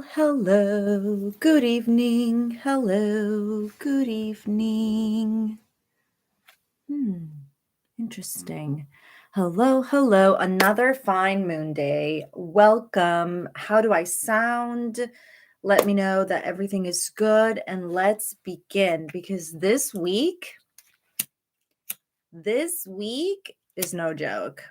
Hello, good evening. Hello, good evening. Interesting. Hello, another fine moon day. Welcome. How do I sound? Let me know that everything is good and let's begin because this week is no joke.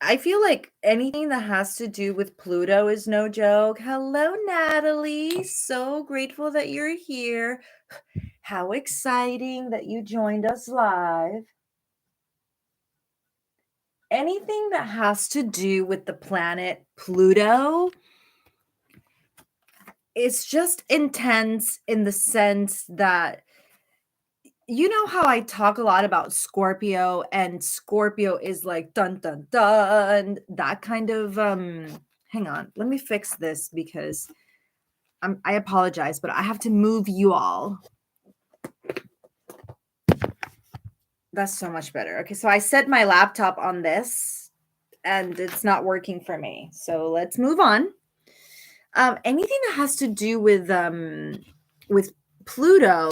I feel like anything that has to do with Pluto is no joke. Hello, Natalie. So grateful that you're here. How exciting that you joined us live. Anything that has to do with the planet Pluto is just intense in the sense that you know how I talk a lot about Scorpio, and Scorpio is like dun dun dun, that kind of hang on, let me fix this because I apologize, but I have to move you all. That's so much better. Okay, so I set my laptop on this and it's not working for me. So let's move on. Anything that has to do with Pluto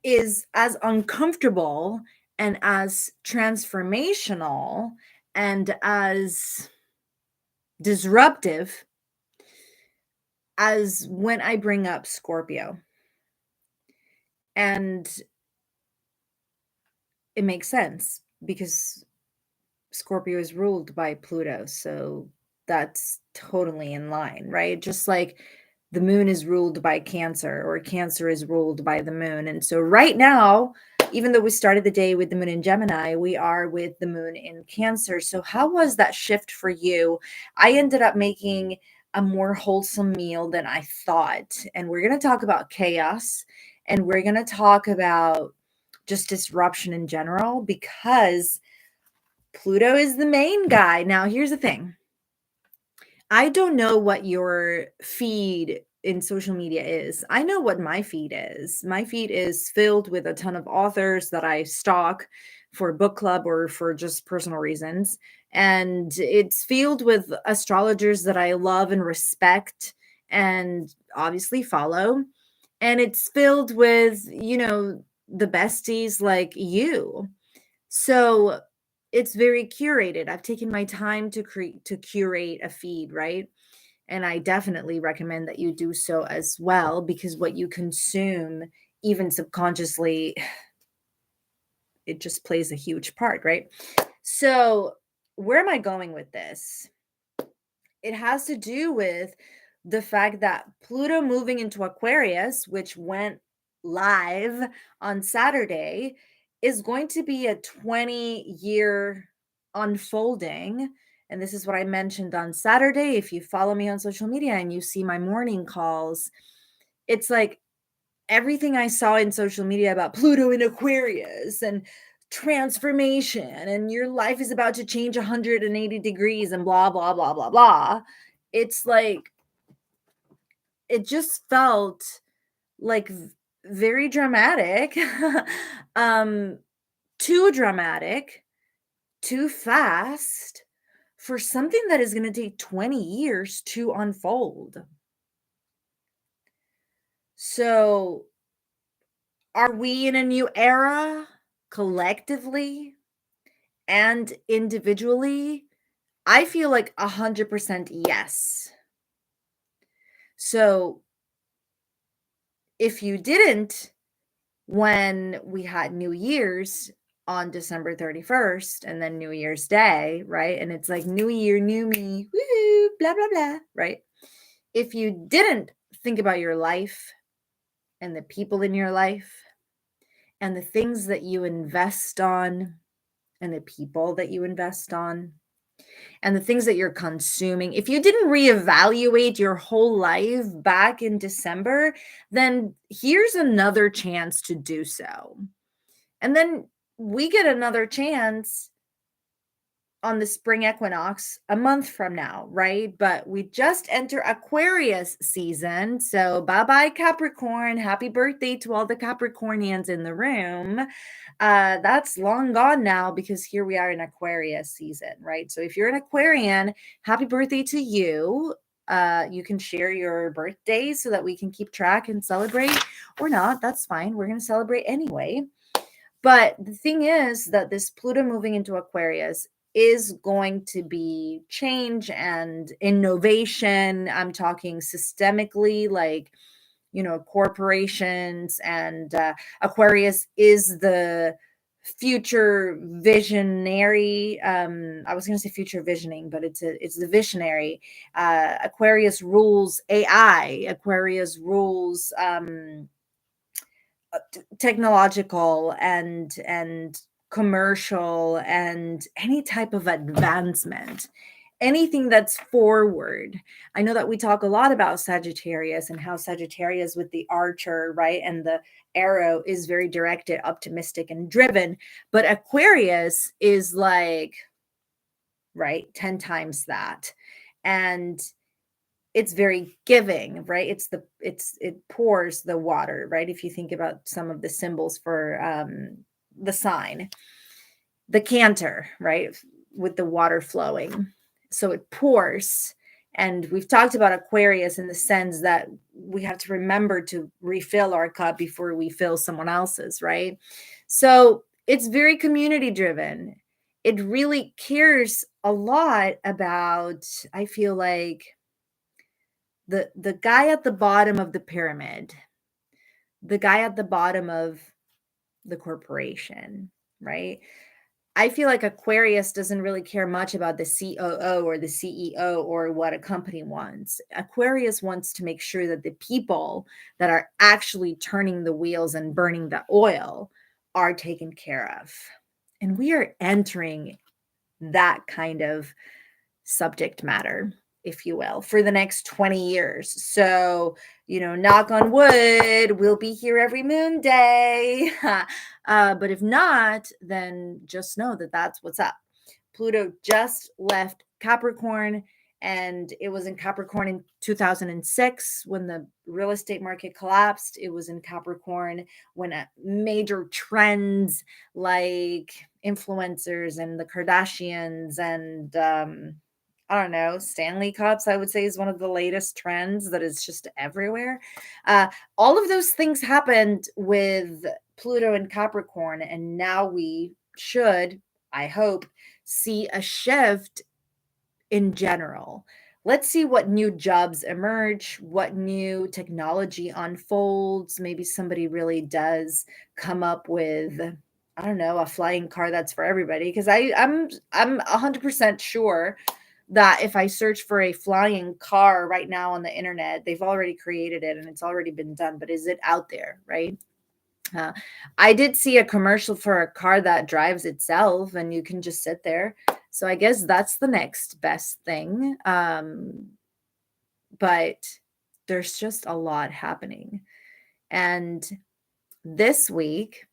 is as uncomfortable and as transformational and as disruptive as when I bring up Scorpio. And it makes sense because Scorpio is ruled by Pluto. So that's totally in line, right? Just like the moon is ruled by Cancer or Cancer is ruled by the moon. And so right now, even though we started the day with the moon in Gemini, we are with the moon in Cancer. So how was that shift for you? I ended up making a more wholesome meal than I thought. And we're going to talk about chaos and we're going to talk about just disruption in general because Pluto is the main guy. Now, here's the thing. I don't know what your feed in social media is. I know what my feed is. My feed is filled with a ton of authors that I stalk for book club or for just personal reasons. And it's filled with astrologers that I love and respect and obviously follow. And it's filled with, the besties like you. So it's very curated. I've taken my time to curate a feed, right? And I definitely recommend that you do so as well because what you consume, even subconsciously, it just plays a huge part, right? So, where am I going with this? It has to do with the fact that Pluto moving into Aquarius, which went live on Saturday, is going to be a 20-year unfolding. And this is what I mentioned on Saturday. If you follow me on social media and you see my morning calls, it's like everything I saw in social media about Pluto in Aquarius and transformation and your life is about to change 180 degrees and blah, blah, blah, blah, blah. It's like, it just felt like very dramatic, too dramatic, too fast for something that is going to take 20 years to unfold. So, are we in a new era collectively and individually? I feel like 100% yes. So, if you didn't, when we had New Year's on December 31st and then New Year's Day, right? And it's like New Year, new me, woohoo, blah, blah, blah, right? If you didn't think about your life and the people in your life and the things that you invest on and the people that you invest on and the things that you're consuming, if you didn't reevaluate your whole life back in December, then here's another chance to do so. And then we get another chance on the spring equinox a month from now, right? But we just enter Aquarius season. So bye-bye Capricorn. Happy birthday to all the Capricornians in the room. That's long gone now because here we are in Aquarius season, right? So if you're an Aquarian, happy birthday to you. You can share your birthday so that we can keep track and celebrate, or not. That's fine. We're going to celebrate anyway. But the thing is that this Pluto moving into Aquarius is going to be change and innovation. I'm talking systemically, like, corporations, and Aquarius is the future visionary. I was going to say future visioning, but it's the visionary. Aquarius rules AI. Aquarius rules technological and commercial and any type of advancement, anything that's forward. I know that we talk a lot about Sagittarius and how Sagittarius with the archer, right, and the arrow is very directed, optimistic, and driven, but Aquarius is like, right, 10 times that. And it's very giving, right? It pours the water, right? If you think about some of the symbols for the sign, the canter, right, with the water flowing, so it pours. And we've talked about Aquarius in the sense that we have to remember to refill our cup before we fill someone else's, right? So it's very community driven. It really cares a lot about, I feel like, the guy at the bottom of the pyramid, the guy at the bottom of the corporation, right? I feel like Aquarius doesn't really care much about the COO or the CEO or what a company wants. Aquarius wants to make sure that the people that are actually turning the wheels and burning the oil are taken care of. And we are entering that kind of subject matter, if you will, for the next 20 years. So, knock on wood, we'll be here every moon day. But if not, then just know that that's what's up. Pluto just left Capricorn, and it was in Capricorn in 2006 when the real estate market collapsed. It was in Capricorn when major trends like influencers and the Kardashians and I don't know, Stanley Cups, I would say, is one of the latest trends that is just everywhere. All of those things happened with Pluto and Capricorn, and now we should, I hope, see a shift in general. Let's see what new jobs emerge, what new technology unfolds. Maybe somebody really does come up with, I don't know, a flying car that's for everybody. Because I'm 100% sure that if I search for a flying car right now on the internet, they've already created it and it's already been done. But is it out there, right? Uh, I did see a commercial for a car that drives itself and you can just sit there. So I guess that's the next best thing. But there's just a lot happening. And this week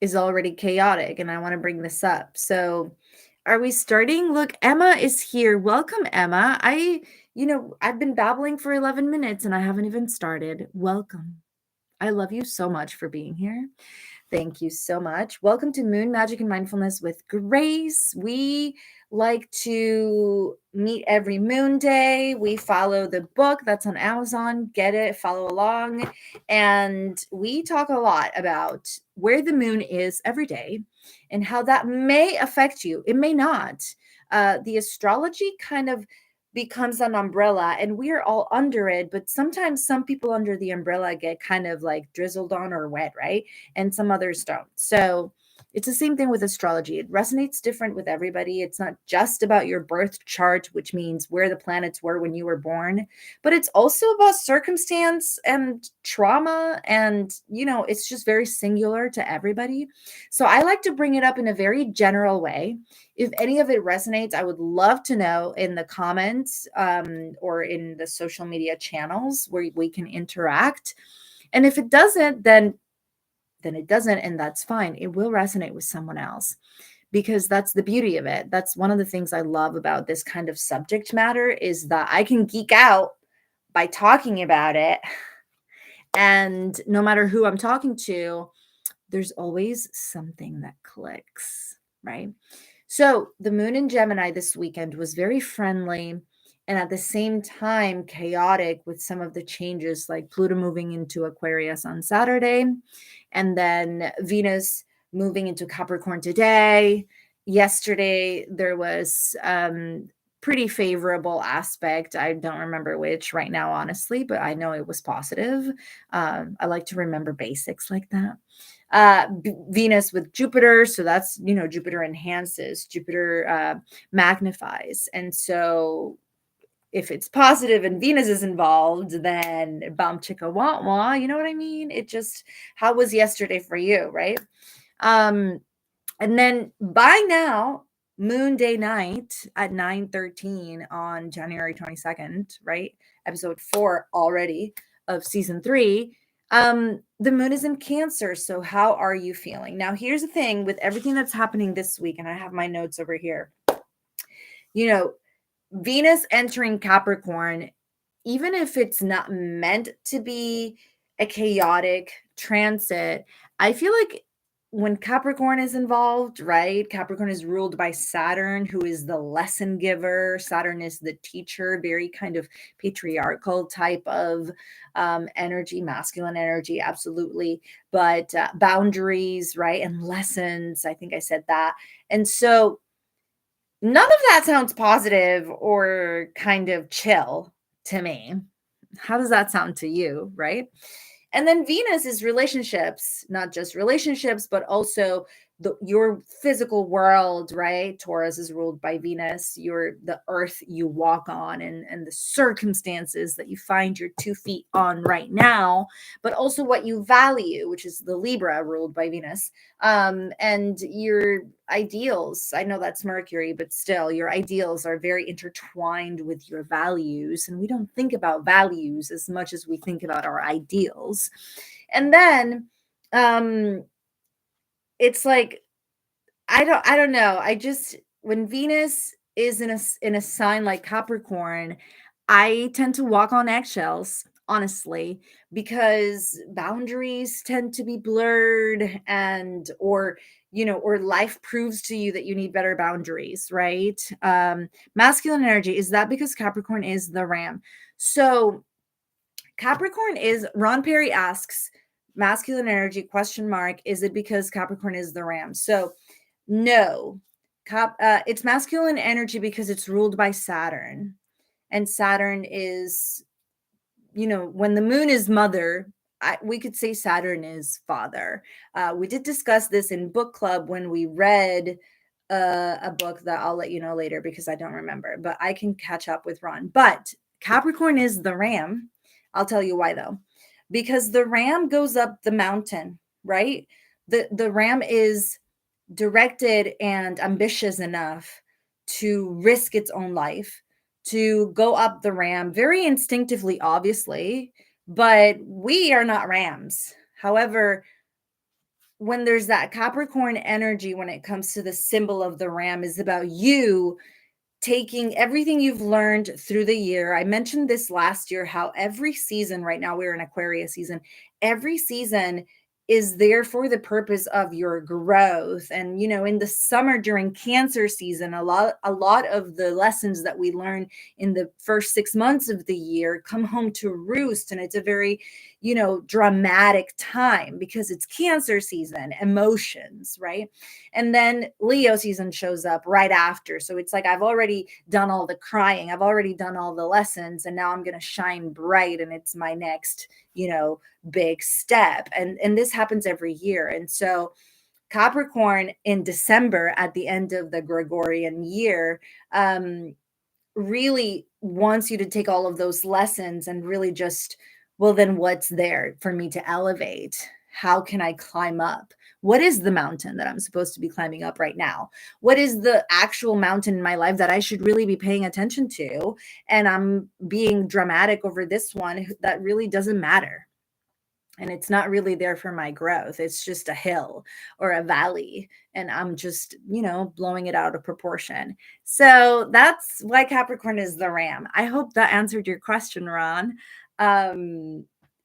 is already chaotic, and I want to bring this up. So are we starting? Look, Emma is here. Welcome, Emma. I've been babbling for 11 minutes and I haven't even started. Welcome. I love you so much for being here. Thank you so much. Welcome to Moon Magic and Mindfulness with Grace. We like to meet every moon day. We follow the book that's on Amazon. Get it, follow along. And we talk a lot about where the moon is every day and how that may affect you. It may not. The astrology kind of becomes an umbrella and we're all under it, but sometimes some people under the umbrella get kind of like drizzled on or wet, right? And some others don't. So it's the same thing with astrology. It resonates different with everybody. It's not just about your birth chart, which means where the planets were when you were born, but it's also about circumstance and trauma. And, it's just very singular to everybody. So I like to bring it up in a very general way. If any of it resonates, I would love to know in the comments or in the social media channels where we can interact. And if it doesn't, then it doesn't, and that's fine. It will resonate with someone else because that's the beauty of it. That's one of the things I love about this kind of subject matter, is that I can geek out by talking about it. And no matter who I'm talking to, there's always something that clicks, right? So the moon in Gemini this weekend was very friendly and at the same time chaotic, with some of the changes, like Pluto moving into Aquarius on Saturday, and then Venus moving into Capricorn today. Yesterday there was pretty favorable aspect. I don't remember which right now, honestly, but I know it was positive. I like to remember basics like that. Venus with Jupiter. So that's, Jupiter enhances, Jupiter magnifies. And so if it's positive and Venus is involved, then bum chicka wah wah, you know what I mean? It just, how was yesterday for you, right? And then by now, Moon Day night at 9:13 on January 22nd, right? Episode 4 already of season 3. The moon is in Cancer. So how are you feeling? Now, here's the thing with everything that's happening this week, and I have my notes over here. Venus entering Capricorn, even if it's not meant to be a chaotic transit, I feel like when Capricorn is involved, right? Capricorn is ruled by Saturn, who is the lesson giver. Saturn is the teacher, very kind of patriarchal type of energy, masculine energy, absolutely. But boundaries, right? And lessons. I think I said that. And so none of that sounds positive or kind of chill to me. How does that sound to you, right? And then Venus is relationships, not just relationships, but also your physical world, right? Taurus is ruled by Venus, the earth you walk on, and the circumstances that you find your 2 feet on right now, but also what you value, which is the Libra ruled by Venus, and your ideals. I know that's Mercury, but still, your ideals are very intertwined with your values, and we don't think about values as much as we think about our ideals. And then it's like, I don't know. I just, when Venus is in a sign like Capricorn, I tend to walk on eggshells, honestly, because boundaries tend to be blurred, and or life proves to you that you need better boundaries, right? Masculine energy, is that because Capricorn is the ram? So Capricorn is, Ron Perry asks, masculine energy question mark, is it because Capricorn is the ram? So no, it's masculine energy because it's ruled by Saturn. And Saturn is, when the moon is mother, we could say Saturn is father. We did discuss this in book club when we read a book that I'll let you know later because I don't remember, but I can catch up with Ron. But Capricorn is the ram. I'll tell you why though. Because the ram goes up the mountain, right? The ram is directed and ambitious enough to risk its own life, to go up the ram very instinctively, obviously, but we are not rams. However, when there's that Capricorn energy, when it comes to the symbol of the ram, is about you taking everything you've learned through the year. I mentioned this last year, how every season, right now we're in Aquarius season, every season is there for the purpose of your growth. And in the summer during Cancer season, a lot of the lessons that we learn in the first 6 months of the year come home to roost, and it's a very dramatic time because it's Cancer season, emotions, right? And then Leo season shows up right after. So it's like, I've already done all the crying, I've already done all the lessons, and now I'm going to shine bright, and it's my next big step. And this happens every year. And so Capricorn in December, at the end of the Gregorian year, really wants you to take all of those lessons and really just, well, then what's there for me to elevate? How can I climb up? What is the mountain that I'm supposed to be climbing up right now? What is the actual mountain in my life that I should really be paying attention to? And I'm being dramatic over this one that really doesn't matter. and it's not really there for my growth. It's just a hill or a valley, and I'm just, blowing it out of proportion. So that's why Capricorn is the ram. I hope that answered your question, Ron.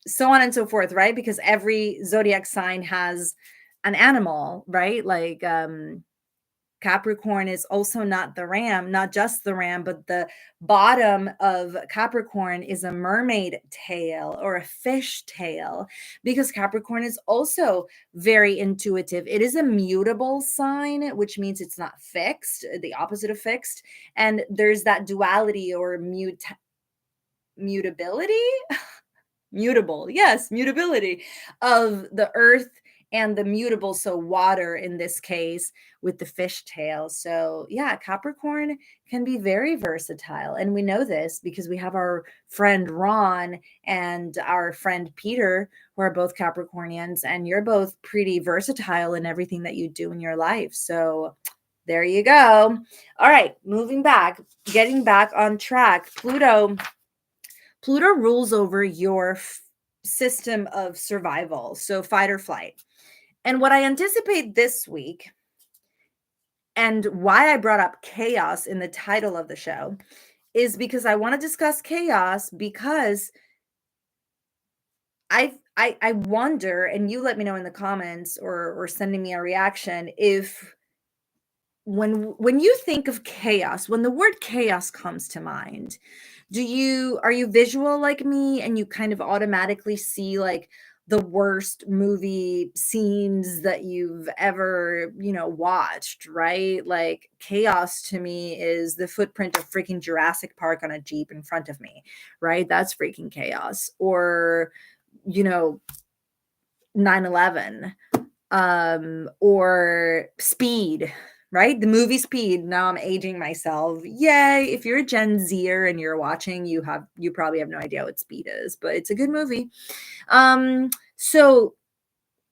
So on and so forth, right? Because every zodiac sign has an animal, right? Like Capricorn is also not the ram, not just the ram, but the bottom of Capricorn is a mermaid tail or a fish tail, because Capricorn is also very intuitive. It is a mutable sign, which means it's not fixed, the opposite of fixed. And there's that duality or mutability. Mutable, yes, mutability of the earth and the mutable, so water in this case, with the fish tail. So yeah, Capricorn can be very versatile, and we know this because we have our friend Ron and our friend Peter, who are both Capricornians, and you're both pretty versatile in everything that you do in your life. So there you go. All right, moving back, getting back on track. Pluto rules over your system of survival, so fight or flight. And what I anticipate this week, and why I brought up chaos in the title of the show, is because I want to discuss chaos, because I wonder, and you let me know in the comments or sending me a reaction, if when you think of chaos, when the word chaos comes to mind, are you visual like me, and you kind of automatically see like the worst movie scenes that you've ever, watched, right? Like chaos to me is the footprint of freaking Jurassic Park on a Jeep in front of me, right? That's freaking chaos. Or, you know, 9/11, or Speed, right? The movie Speed. Now I'm aging myself. Yay. If you're a Gen Zer and you're watching, you probably have no idea what Speed is, but it's a good movie. So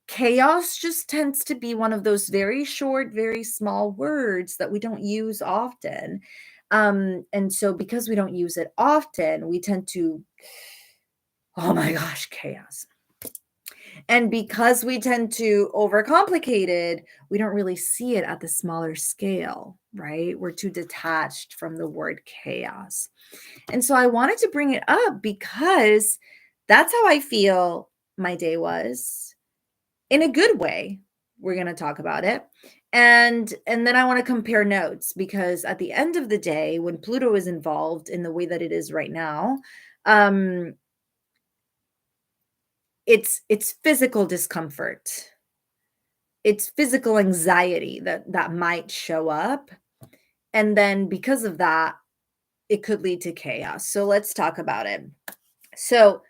chaos just tends to be one of those very short, very small words that we don't use often. And so because we don't use it often, we tend to, oh my gosh, chaos. And because we tend to overcomplicate it, we don't really see it at the smaller scale, right? We're too detached from the word chaos. And so I wanted to bring it up because that's how I feel my day was, in a good way. We're going to talk about it. And then I want to compare notes, because at the end of the day, when Pluto is involved in the way that it is right now, um it's physical discomfort, it's physical anxiety that might show up, and then because of that it could lead to chaos. So let's talk about it. So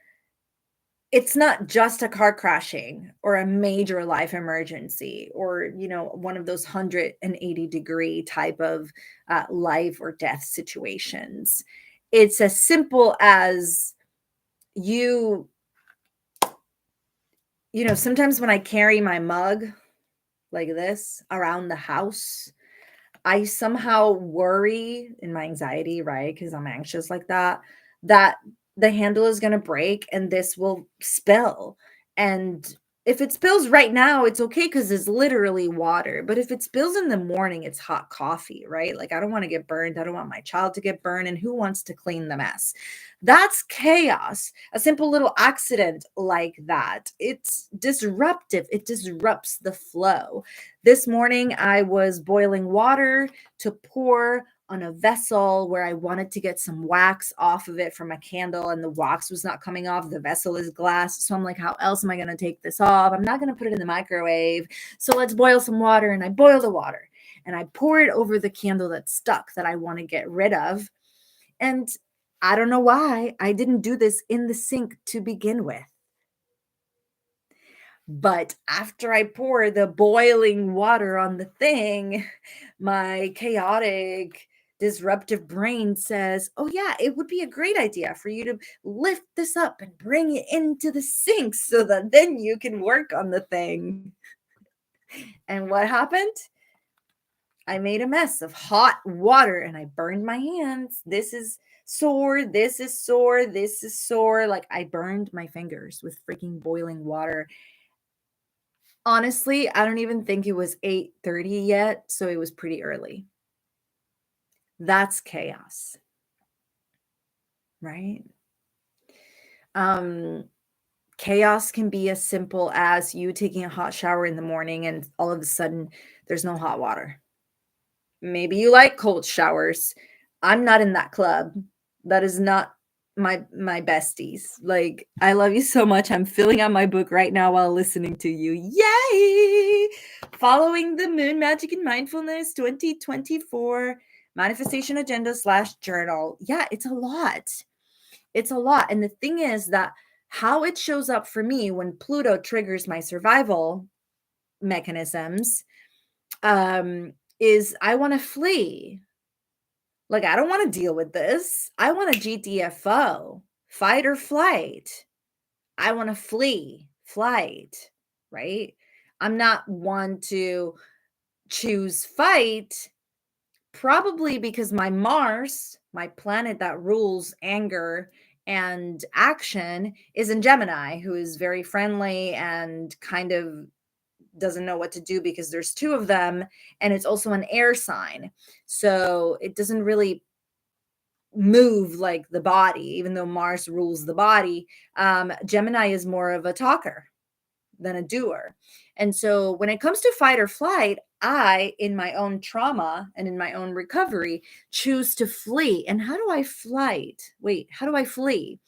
it's not just a car crashing or a major life emergency, or one of those 180-degree type of life or death situations. It's as simple as you sometimes when I carry my mug like this around the house, I somehow worry in my anxiety, right? Because I'm anxious like that, that the handle is going to break and this will spill. And if it spills right now, it's okay because it's literally water. But if it spills in the morning, it's hot coffee, right? Like, I don't want to get burned. I don't want my child to get burned. And who wants to clean the mess? That's chaos. A simple little accident like that, it's disruptive. It disrupts the flow. This morning, I was boiling water to pour on a vessel where I wanted to get some wax off of it from a candle, and the wax was not coming off. The vessel is glass. So I'm like, how else am I going to take this off? I'm not going to put it in the microwave. So let's boil some water. And I boil the water and I pour it over the candle that's stuck that I want to get rid of. And I don't know why I didn't do this in the sink to begin with. But after I pour the boiling water on the thing, my chaotic, disruptive brain says, oh, yeah, it would be a great idea for you to lift this up and bring it into the sink so that then you can work on the thing. And what happened? I made a mess of hot water and I burned my hands. This is sore. This is sore. This is sore. Like I burned my fingers with freaking boiling water. Honestly, I don't even think it was 8:30 yet, so it was pretty early. That's chaos, right? Um, Chaos can be as simple as you taking a hot shower in the morning and all of a sudden there's no hot water. Maybe you like cold showers. I'm not in that club. That is not my besties. Like, I love you so much. I'm filling out my book right now while listening to you. Yay! Following the Moon Magic and Mindfulness 2024 manifestation agenda / journal. Yeah, it's a lot. It's a lot. And the thing is that how it shows up for me when Pluto triggers my survival mechanisms is I want to flee. Like, I don't want to deal with this. I want a GTFO, fight or flight. I want to flee, flight, right? I'm not one to choose fight, probably because my Mars, my planet that rules anger and action, is in Gemini, who is very friendly and kind of doesn't know what to do because there's two of them. And it's also an air sign. So it doesn't really move like the body, even though Mars rules the body. Gemini is more of a talker than a doer. And so when it comes to fight or flight, I, in my own trauma and in my own recovery, choose to flee. And how do I flight? Wait, how do I flee?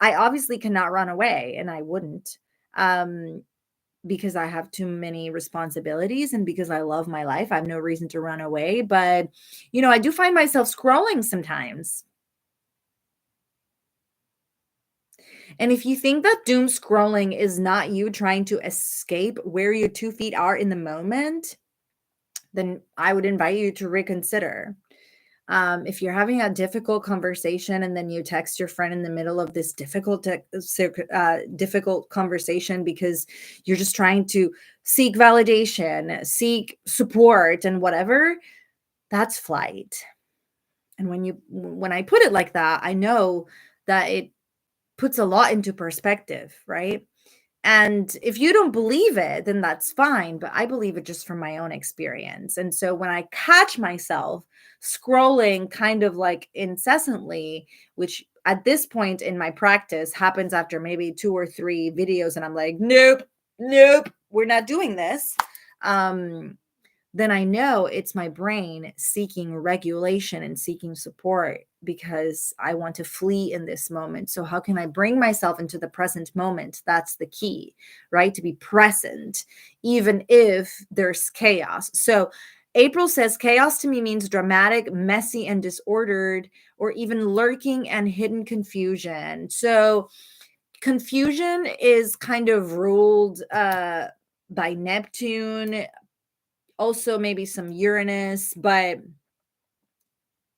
I obviously cannot run away, and I wouldn't. Because I have too many responsibilities and because I love my life. I have no reason to run away. But, I do find myself scrolling sometimes. And if you think that doom scrolling is not you trying to escape where your 2 feet are in the moment, then I would invite you to reconsider. If you're having a difficult conversation and then you text your friend in the middle of this difficult conversation because you're just trying to seek validation, seek support, and whatever, that's flight. And when I put it like that, I know that it puts a lot into perspective, right? And if you don't believe it, then that's fine. But I believe it just from my own experience. And so when I catch myself scrolling kind of like incessantly, which at this point in my practice happens after maybe 2 or 3 videos, and I'm like, nope, nope, we're not doing this. Then I know it's my brain seeking regulation and seeking support because I want to flee in this moment. So, how can I bring myself into the present moment? That's the key, right? To be present, even if there's chaos. So, April says chaos to me means dramatic, messy, and disordered, or even lurking and hidden confusion. So, confusion is kind of ruled by Neptune, also maybe some Uranus. But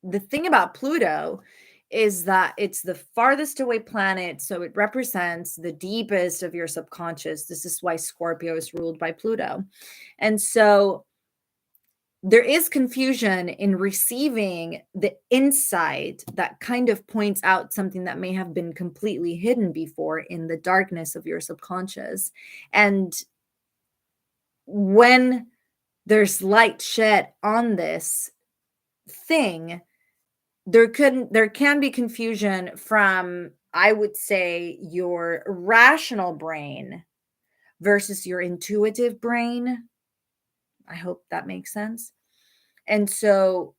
the thing about Pluto is that it's the farthest away planet, so it represents the deepest of your subconscious. This is why Scorpio is ruled by Pluto. And so there is confusion in receiving the insight that kind of points out something that may have been completely hidden before in the darkness of your subconscious. And when there's light shed on this thing, there can be confusion from, I would say, your rational brain versus your intuitive brain. I hope that makes sense. And so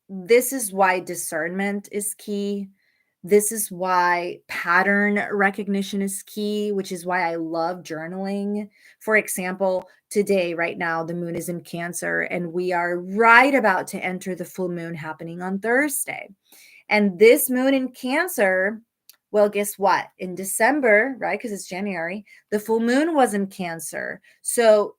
this is why discernment is key. This is why pattern recognition is key, which is why I love journaling. For example, today, right now, the moon is in Cancer, and we are right about to enter the full moon happening on Thursday. And this moon in Cancer, well, guess what? In December, right? Because it's January, the full moon was in Cancer. So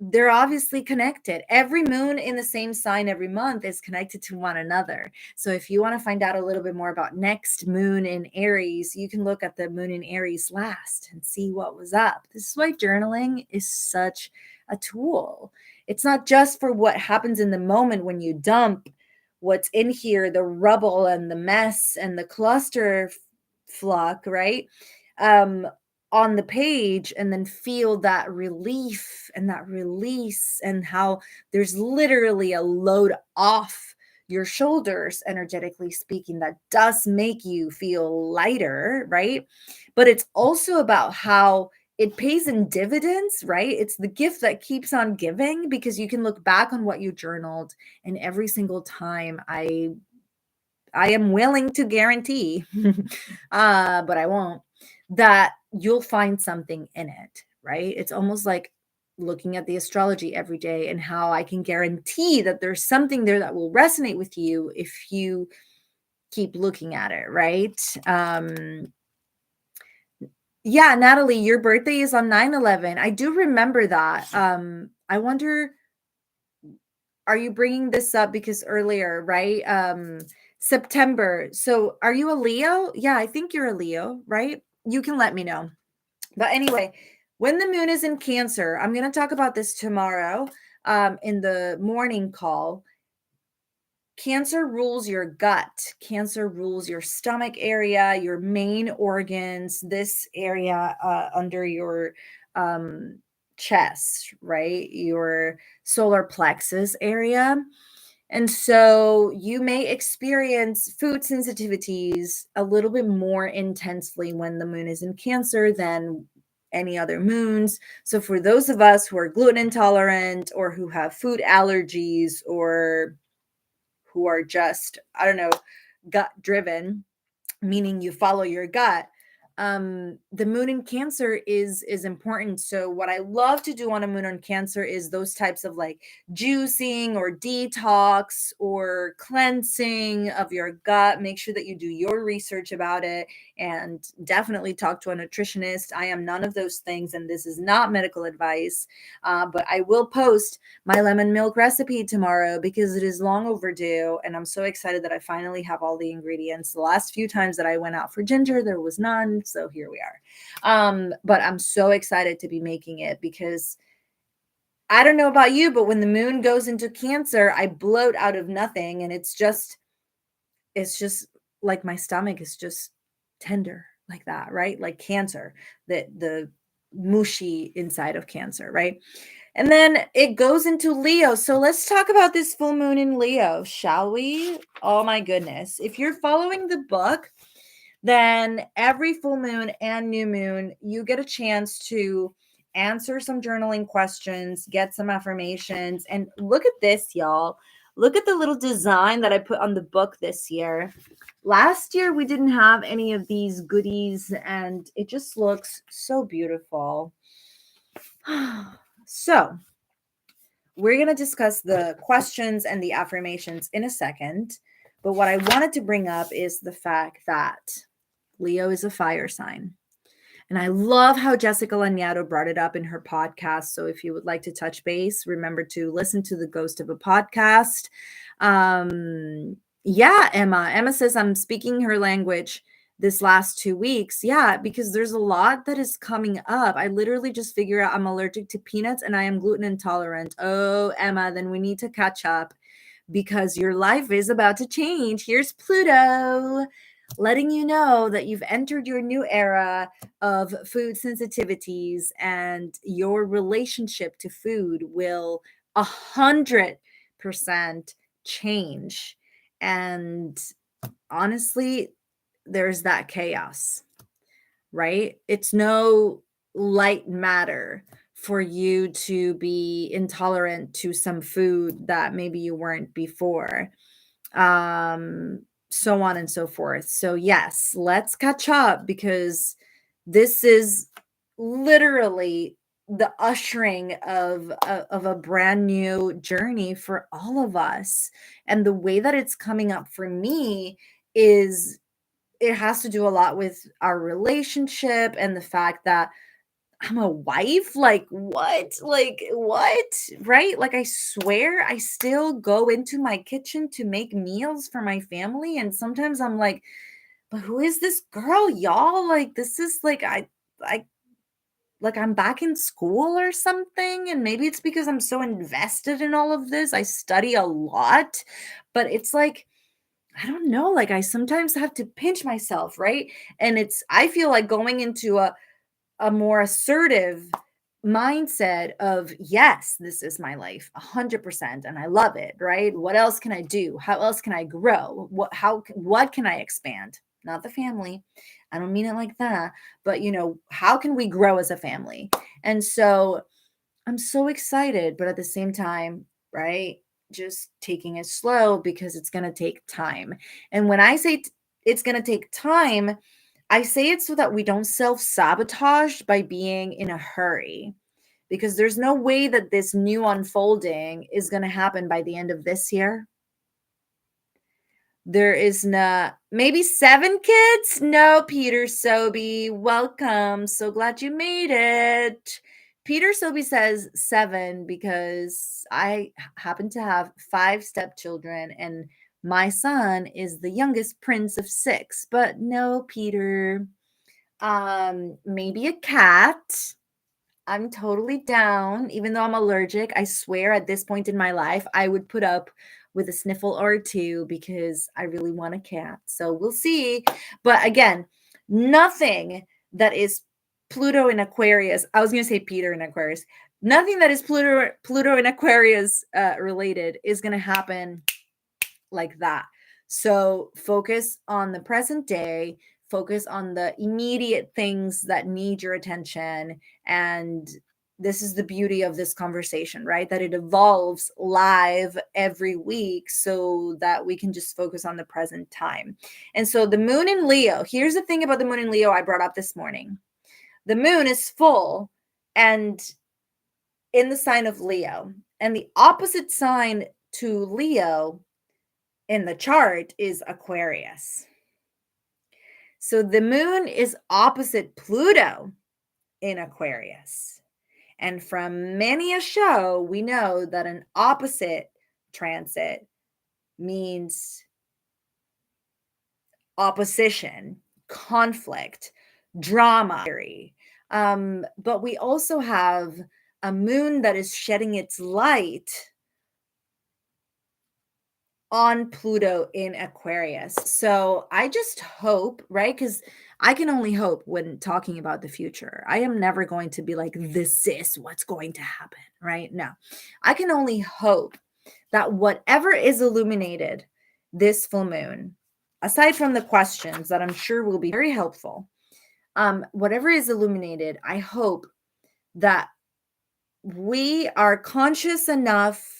they're obviously connected. Every moon in the same sign every month is connected to one another. So if you want to find out a little bit more about next moon in Aries, you can look at the moon in Aries last and see what was up. This is why journaling is such a tool. It's not just for what happens in the moment when you dump what's in here, the rubble and the mess and the cluster flock, right? Um, on the page, and then feel that relief and that release, and how there's literally a load off your shoulders, energetically speaking, that does make you feel lighter, right? But it's also about how it pays in dividends, right? It's the gift that keeps on giving, because you can look back on what you journaled, and every single time I am willing to guarantee, but I won't, that you'll find something in it, right? It's almost like looking at the astrology every day, and how I can guarantee that there's something there that will resonate with you if you keep looking at it, right? Yeah, Natalie, your birthday is on 9/11. I do remember that. I wonder, are you bringing this up because earlier, right? September. So are you a Leo? Yeah, I think you're a Leo, right? You can let me know. But anyway, when the moon is in Cancer, I'm going to talk about this tomorrow in the morning call. Cancer rules your gut. Cancer rules your stomach area, your main organs, this area under your um, chest, right? Your solar plexus area. And so you may experience food sensitivities a little bit more intensely when the moon is in Cancer than any other moons. So for those of us who are gluten intolerant, or who have food allergies, or who are just, I don't know, gut driven, meaning you follow your gut, the moon in Cancer is important. So what I love to do on a moon in Cancer is those types of like juicing or detox or cleansing of your gut. Make sure that you do your research about it, and definitely talk to a nutritionist. I am none of those things, and this is not medical advice, but I will post my lemon milk recipe tomorrow because it is long overdue, and I'm so excited that I finally have all the ingredients. The last few times that I went out for ginger, there was none, so here we are. But I'm so excited to be making it, because I don't know about you, but when the moon goes into Cancer, I bloat out of nothing, and it's just like my stomach is just tender like that, right? Like Cancer, the mushy inside of Cancer, right? And then it goes into Leo. So let's talk about this full moon in Leo, shall we? Oh my goodness. If you're following the book, then every full moon and new moon, you get a chance to answer some journaling questions, get some affirmations. And look at this, y'all. Look at the little design that I put on the book this year. Last year, we didn't have any of these goodies, and it just looks so beautiful. So, we're going to discuss the questions and the affirmations in a second. But what I wanted to bring up is the fact that Leo is a fire sign. And I love how Jessica Lanyadoo brought it up in her podcast. So if you would like to touch base, remember to listen to the Ghost of a Podcast. Yeah, Emma. Emma says, I'm speaking her language this last 2 weeks. Yeah, because there's a lot that is coming up. I literally just figured out I'm allergic to peanuts and I am gluten intolerant. Oh, Emma, then we need to catch up, because your life is about to change. Here's Pluto letting you know that you've entered your new era of food sensitivities, and your relationship to food will 100% change. And honestly, there's that chaos, right? It's no light matter for you to be intolerant to some food that maybe you weren't before. So on and so forth. So yes, let's catch up, because this is literally the ushering of a brand new journey for all of us. And the way that it's coming up for me is, it has to do a lot with our relationship, and the fact that I'm a wife. Like what? Like what? Right? Like I swear I still go into my kitchen to make meals for my family, and sometimes I'm like, but who is this girl, y'all? Like this is like I like I'm back in school or something. And maybe it's because I'm so invested in all of this. I study a lot, but it's like, I don't know, like I sometimes have to pinch myself, right? And I feel like going into a more assertive mindset of, yes, this is my life 100% and I love it, right? What else can I do? How else can I grow? What can I expand? Not the family. I don't mean it like that, but how can we grow as a family? And so I'm so excited, but at the same time, right? Just taking it slow because it's going to take time. And when I say it's going to take time, I say it so that we don't self sabotage by being in a hurry, because there's no way that this new unfolding is going to happen by the end of this year. There is not maybe 7 kids? No, Peter Sobe, welcome. So glad you made it. Peter Sobe says 7 because I happen to have 5 stepchildren and my son is the youngest prince of 6. But no, Peter. Maybe a cat. I'm totally down, even though I'm allergic. I swear at this point in my life, I would put up with a sniffle or two because I really want a cat. So we'll see. But again, nothing that is Pluto in Aquarius. I was going to say Peter in Aquarius. Nothing that is Pluto in Aquarius related is going to happen like that. So focus on the present day, focus on the immediate things that need your attention. And this is the beauty of this conversation, right? That it evolves live every week so that we can just focus on the present time. And so the moon in Leo, here's the thing about the moon in Leo I brought up this morning. The moon is full and in the sign of Leo, and the opposite sign to Leo in the chart is Aquarius. So the moon is opposite Pluto in Aquarius. And from many a show, we know that an opposite transit means opposition, conflict, drama. But we also have a moon that is shedding its light on Pluto in Aquarius. So I just hope, right? Because I can only hope when talking about the future. I am never going to be like, this is what's going to happen, right? No, I can only hope that whatever is illuminated this full moon, aside from the questions that I'm sure will be very helpful, whatever is illuminated, I hope that we are conscious enough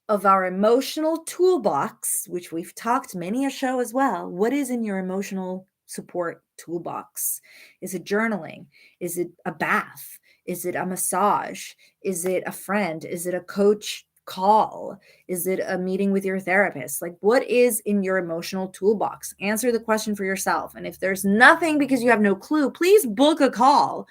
of our emotional toolbox, which we've talked many a show as well. What is in your emotional support toolbox? Is it journaling? Is it a bath? Is it a massage? Is it a friend? Is it a coach call? Is it a meeting with your therapist? Like, what is in your emotional toolbox? Answer the question for yourself. And if there's nothing because you have no clue, please book a call.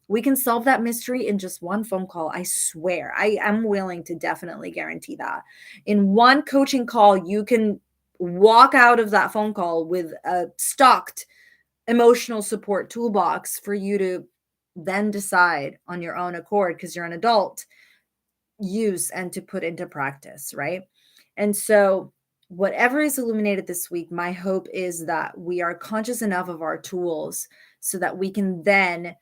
We can solve that mystery in just one phone call. I swear. I am willing to definitely guarantee that. In one coaching call, you can walk out of that phone call with a stocked emotional support toolbox for you to then decide on your own accord, because you're an adult, use and to put into practice, right? And so whatever is illuminated this week, my hope is that we are conscious enough of our tools so that we can then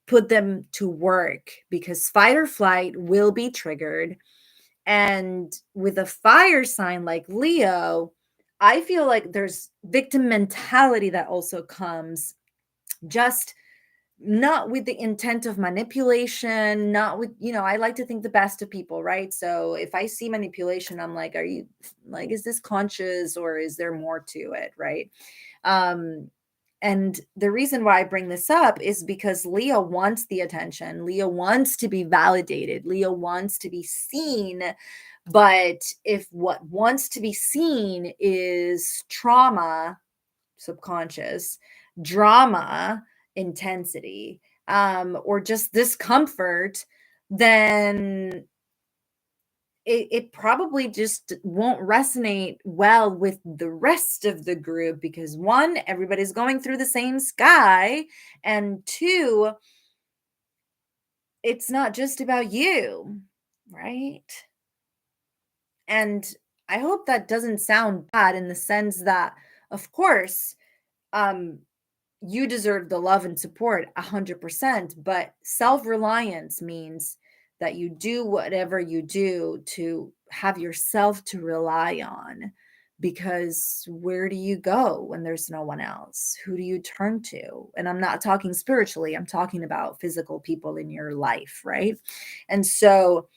put them to work, because fight or flight will be triggered. And with a fire sign like Leo, I feel like there's victim mentality that also comes, just not with the intent of manipulation, not with, I like to think the best of people, right? So if I see manipulation, I'm like, are you like, is this conscious or is there more to it, right? And the reason why I bring this up is because Leo wants the attention. Leo wants to be validated. Leo wants to be seen. But if what wants to be seen is trauma, subconscious, drama, intensity, or just discomfort, then it probably just won't resonate well with the rest of the group, because one, everybody's going through the same sky, and two, it's not just about you, right? And I hope that doesn't sound bad in the sense that, of course, um, you deserve the love and support 100%, but self-reliance means that you do whatever you do to have yourself to rely on, because where do you go when there's no one else? Who do you turn to? And I'm not talking spiritually, I'm talking about physical people in your life, right? And so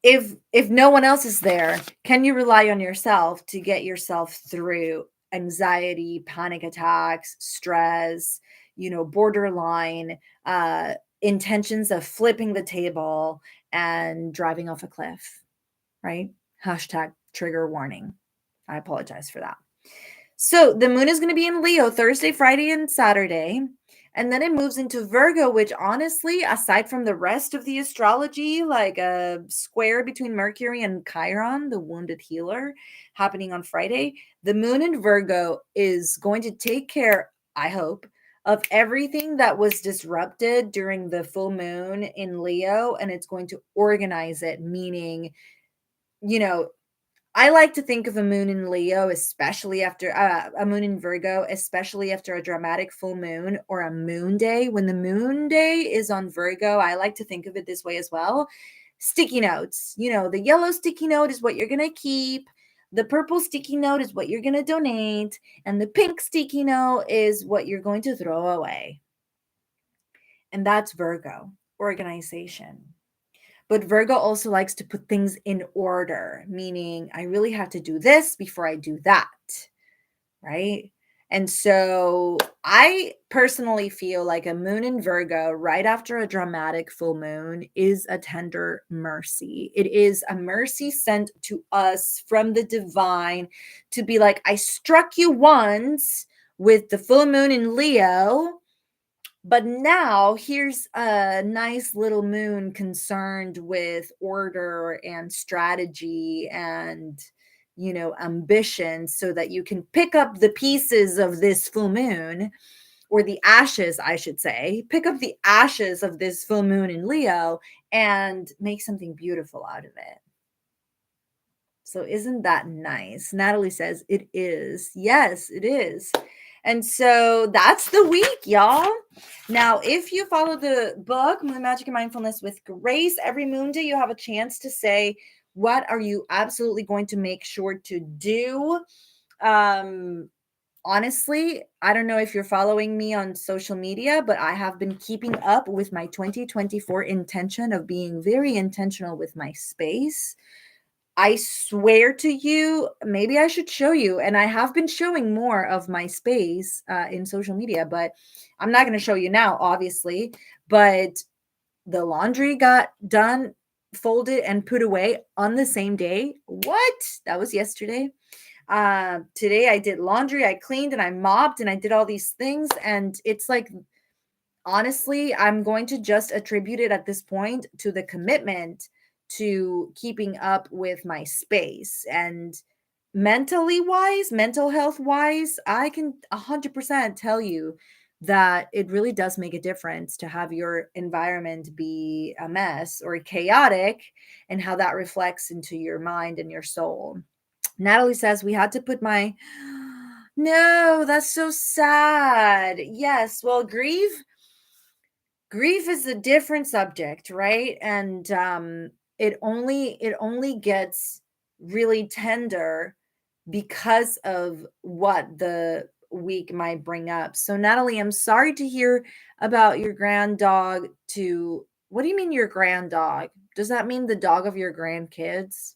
if no one else is there, can you rely on yourself to get yourself through anxiety, panic attacks, stress, borderline intentions of flipping the table and driving off a cliff, right? Hashtag trigger warning. I apologize for that. So the moon is going to be in Leo Thursday, Friday, and Saturday. And then it moves into Virgo, which honestly, aside from the rest of the astrology, like a square between Mercury and Chiron, the wounded healer, happening on Friday, the moon in Virgo is going to take care, I hope, of everything that was disrupted during the full moon in Leo. And it's going to organize it, meaning, you know, I like to think of a moon in Leo, especially after a moon in Virgo, especially after a dramatic full moon or a moon day. When the moon day is on Virgo, I like to think of it this way as well. Sticky notes, the yellow sticky note is what you're going to keep. The purple sticky note is what you're going to donate. And the pink sticky note is what you're going to throw away. And that's Virgo, organization. But Virgo also likes to put things in order, meaning I really have to do this before I do that, right? And so I personally feel like a moon in Virgo right after a dramatic full moon is a tender mercy. It is a mercy sent to us from the divine to be like, I struck you once with the full moon in Leo, but now here's a nice little moon concerned with order and strategy and, ambition, so that you can pick up the pieces of this full moon, or the ashes, I should say, pick up the ashes of this full moon in Leo and make something beautiful out of it. So isn't that nice? Natalie says it is. Yes, it is. And so that's the week, y'all. Now, if you follow the book, Moon Magic and Mindfulness with Grace, every moon day you have a chance to say, what are you absolutely going to make sure to do? Honestly, I don't know if you're following me on social media, but I have been keeping up with my 2024 intention of being very intentional with my space. I swear to you, maybe I should show you. And I have been showing more of my space in social media, but I'm not going to show you now, obviously. But the laundry got done, folded, and put away on the same day. What? That was yesterday. Today I did laundry, I cleaned and I mopped and I did all these things. And it's like, honestly, I'm going to just attribute it at this point to the commitment to keeping up with my space. And mental health wise, I can 100% tell you that it really does make a difference to have your environment be a mess or chaotic, and how that reflects into your mind and your soul. Natalie says we had to put my no, that's so sad. Yes, well, grief is a different subject, right? And it only gets really tender because of what the week might bring up. So Natalie, I'm sorry to hear about your grand dog. To What do you mean your grand dog? Does that mean the dog of your grandkids?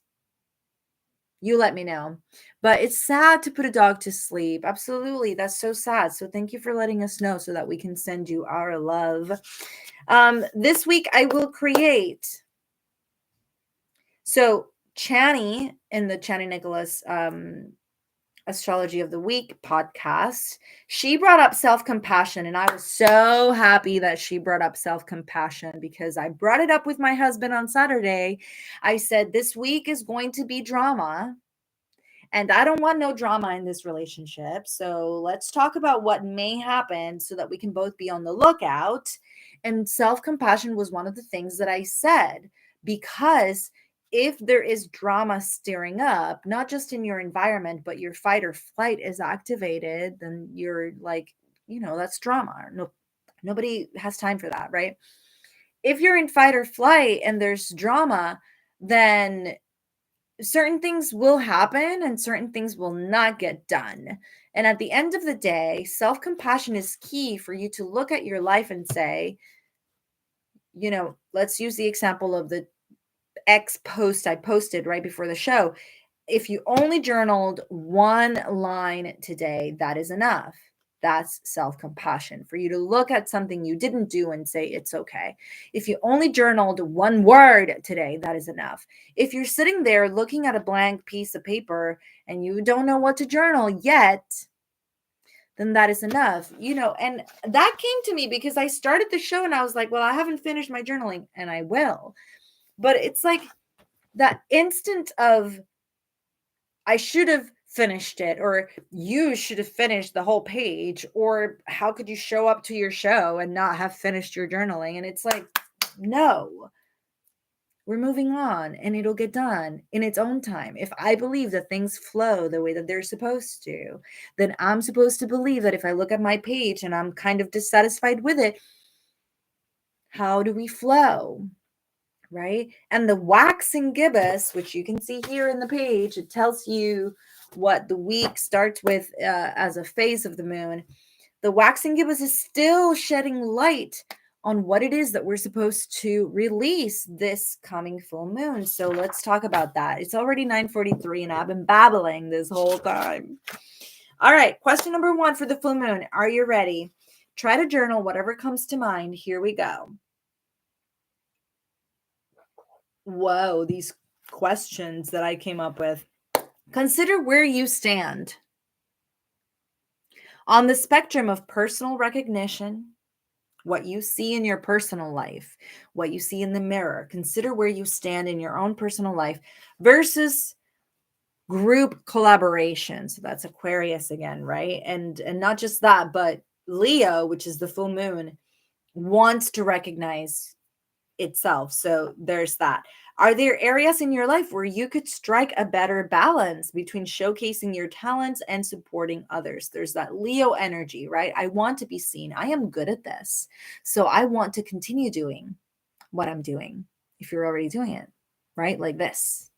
You let me know. But it's sad to put a dog to sleep. Absolutely. That's so sad. So thank you for letting us know so that we can send you our love. This week I will create. So Chani in the Chani Nicholas Astrology of the Week podcast, she brought up self-compassion, and I was so happy that she brought up self-compassion, because I brought it up with my husband on Saturday. I said, this week is going to be drama, and I don't want no drama in this relationship. So let's talk about what may happen so that we can both be on the lookout. And self-compassion was one of the things that I said, because if there is drama stirring up, not just in your environment, but your fight or flight is activated, then you're like, that's drama. No, nobody has time for that, right? If you're in fight or flight and there's drama, then certain things will happen and certain things will not get done. And at the end of the day, self compassion is key for you to look at your life and say, let's use the example of the X post I posted right before the show. If you only journaled one line today, that is enough. That's self compassion for you to look at something you didn't do and say, it's okay. If you only journaled one word today, that is enough. If you're sitting there looking at a blank piece of paper and you don't know what to journal yet, then that is enough. And that came to me because I started the show and I was like, well, I haven't finished my journaling, and I will. But it's like that instant of, I should have finished it, or you should have finished the whole page, or how could you show up to your show and not have finished your journaling? And it's like, no, we're moving on and it'll get done in its own time. If I believe that things flow the way that they're supposed to, then I'm supposed to believe that if I look at my page and I'm kind of dissatisfied with it, how do we flow? Right? And the waxing gibbous, which you can see here in the page, it tells you what the week starts with as a phase of the moon. The waxing gibbous is still shedding light on what it is that we're supposed to release this coming full moon. So let's talk about that. It's already 9:43 and I've been babbling this whole time. All right, question number 1 for the full moon. Are you ready? Try to journal whatever comes to mind. Here we go. Whoa, these questions that I came up with. Consider where you stand on the spectrum of personal recognition, what you see in your personal life, what you see in the mirror. Consider where you stand in your own personal life versus group collaboration. So that's Aquarius again, right? And not just that, but Leo, which is the full moon, wants to recognize itself. So there's that. Are there areas in your life where you could strike a better balance between showcasing your talents and supporting others? There's that Leo energy, right? I want to be seen. I am good at this. So I want to continue doing what I'm doing. If you're already doing it, right? Like this.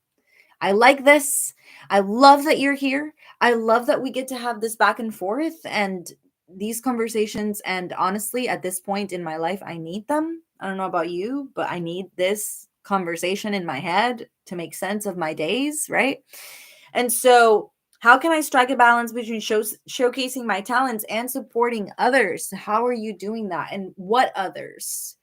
I like this. I love that you're here. I love that we get to have this back and forth and these conversations. And honestly, at this point in my life, I need them. I don't know about you, but I need this conversation in my head to make sense of my days, right? And so, how can I strike a balance between showcasing my talents and supporting others? How are you doing that? And what others?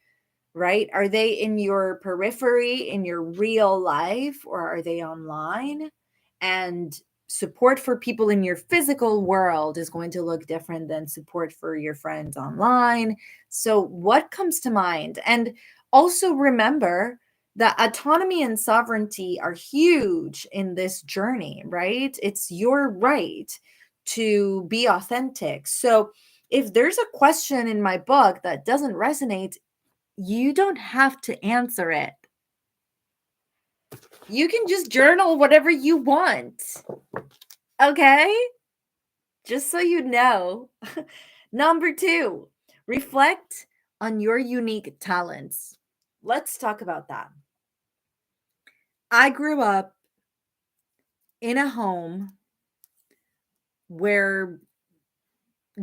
Right? Are they in your periphery, in your real life, or are they online? And support for people in your physical world is going to look different than support for your friends online. So, what comes to mind? And also remember that autonomy and sovereignty are huge in this journey, right? It's your right to be authentic. So, if there's a question in my book that doesn't resonate, you don't have to answer it. You can just journal whatever you want. Okay? Just so you know. Number 2, reflect on your unique talents. Let's talk about that. I grew up in a home where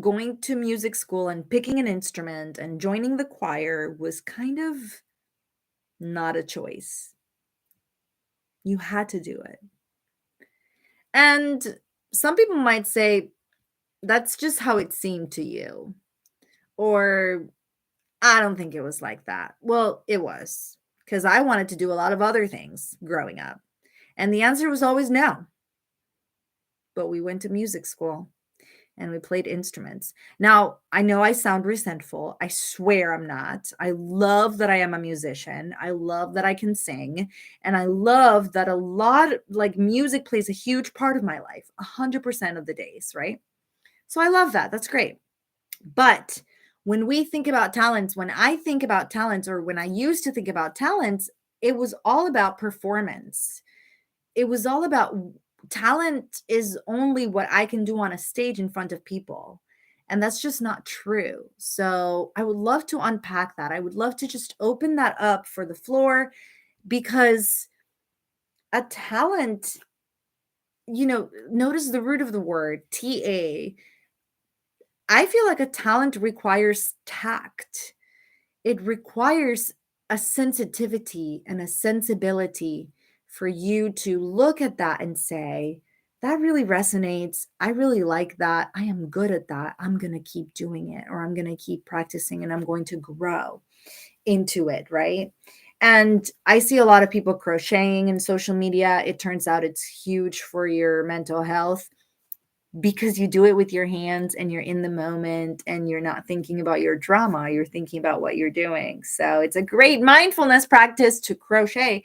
going to music school and picking an instrument and joining the choir was kind of not a choice. You had to do it. And some people might say, that's just how it seemed to you. Or, I don't think it was like that. Well, it was, because I wanted to do a lot of other things growing up. And the answer was always no. But we went to music school and we played instruments. Now, I know I sound resentful. I swear I'm not. I love that I am a musician. I love that I can sing. And I love that music plays a huge part of my life, 100% of the days, right? So I love that. That's great. But When we think about talents, when I think about talents, or when I used to think about talents, it was all about performance. It was all about talent is only what I can do on a stage in front of people. And that's just not true. So I would love to unpack that. I would love to just open that up for the floor, because a talent, notice the root of the word TA. I feel like a talent requires tact. It requires a sensitivity and a sensibility for you to look at that and say, that really resonates. I really like that. I am good at that. I'm going to keep doing it, or I'm going to keep practicing, and I'm going to grow into it, right? And I see a lot of people crocheting in social media. It turns out it's huge for your mental health, because you do it with your hands and you're in the moment and you're not thinking about your drama, you're thinking about what you're doing. So it's a great mindfulness practice to crochet,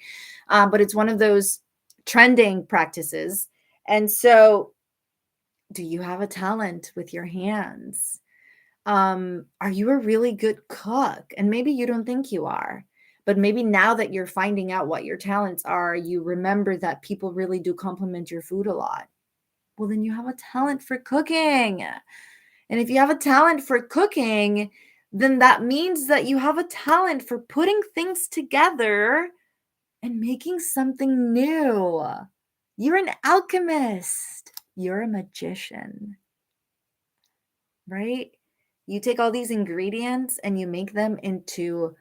but it's one of those trending practices. And so, do you have a talent with your hands? Are you a really good cook? And maybe you don't think you are, but maybe now that you're finding out what your talents are, you remember that people really do compliment your food a lot. Well, then you have a talent for cooking. And if you have a talent for cooking, then that means that you have a talent for putting things together and making something new. You're an alchemist. You're a magician, right? You take all these ingredients and you make them into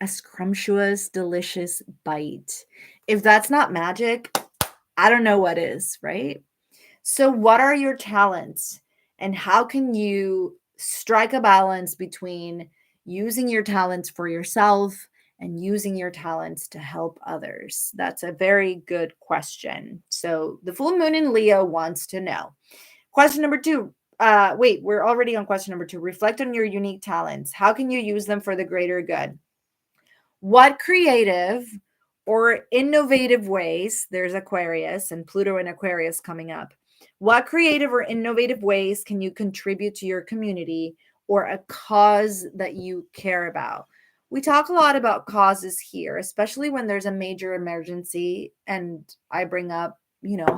a scrumptious, delicious bite. If that's not magic, I don't know what is, right? So, what are your talents, and how can you strike a balance between using your talents for yourself and using your talents to help others? That's a very good question. So, the full moon in Leo wants to know. Question number two. Wait, we're already on question number two. Reflect on your unique talents. How can you use them for the greater good? What creative or innovative ways, there's Aquarius and Pluto in Aquarius coming up. What creative or innovative ways can you contribute to your community or a cause that you care about? We talk a lot about causes here, especially when there's a major emergency, and I bring up,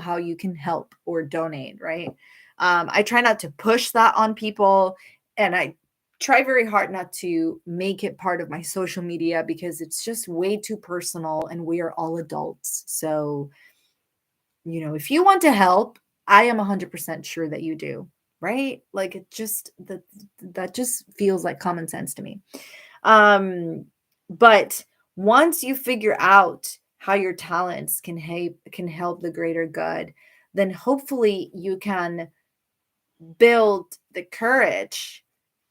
how you can help or donate, right? I try not to push that on people, and I try very hard not to make it part of my social media, because it's just way too personal and we are all adults. So, if you want to help, I am 100% sure that you do, right? Like, that just feels like common sense to me. But once you figure out how your talents can help the greater good, then hopefully you can build the courage